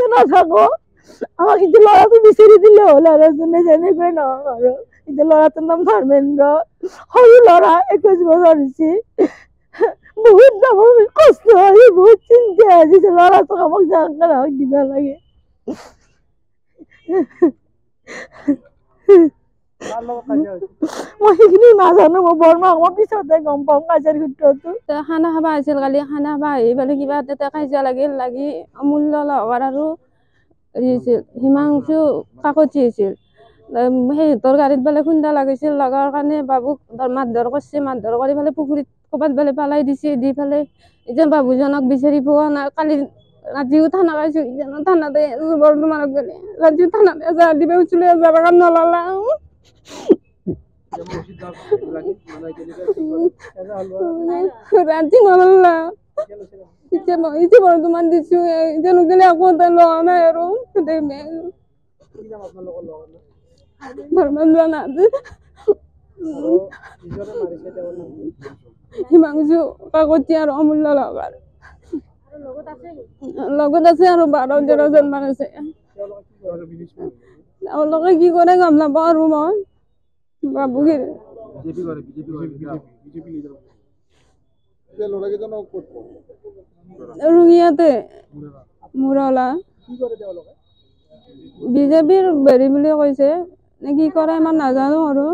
বাড়িতে না থাকো, আমাকে কিন্তু লড়াতে বিচাৰি দিলে হলো আৰ জন্য যেনেকৈ নহওক আৰু এতিয়া ল'ৰাটোৰ নাম ধৰ্মেন্দ্ৰ সৰু ল'ৰা 21 বছৰ হৈছে বহুত ডাঙৰ কষ্ট হয় বহুত চিন্তা আছে ল'ৰাটোক আমাক জাগাত নহওক দিব লাগে মই সেইখিনি নাজানো মই বৰমাক মই পিছতে গম পাম কাজিয়াৰ ক্ষেত্ৰতো খানা খাব আহিছিল কালি খানা খাব আহি পেলাই কিবা এটা কাজিয়া লাগিল লাগি অমূল্য লগৰ আৰু হিমাংশু কাকতি হৈছিল সিহঁতৰ গাড়ীত বোলে খুন্দা লাগিছিল লগাৰ কাৰণে বাবুক মাৰধৰ কৰিছে মাৰধৰ কৰি পেলাই পুখুৰীত ক'ৰবাত বোলে পেলাই দিছে দি পেলাই এতিয়া বাবুজনক বিচাৰি পোৱা নাই কালি ৰাতিও থানা পাইছোঁ ইজানো থানাতে বৰ্তমানক গ'লে ৰাতিও থানাতে দিব উঠিলে যাব কাৰণে নল'লা ৰাতি নল'লা এতিয়া বৰ্তমান দিছোঁ এতিয়া নগ'লে একো এটা লোৱা নাই আৰু ধৰ্মেন্দ্ৰ নাথ হিমাংশু কাকতি আৰু অমূল্য লগৰ লগত আছে আৰু 12-13জন মান আছে তেওঁলোকে কি কৰে গম নাপাওঁ আৰু মই বাবুক ৰঙিয়াতে মুৰলা বিজেপিৰ হেৰি বুলি কৈছে নে কি কৰে ইমান নাজানো আৰু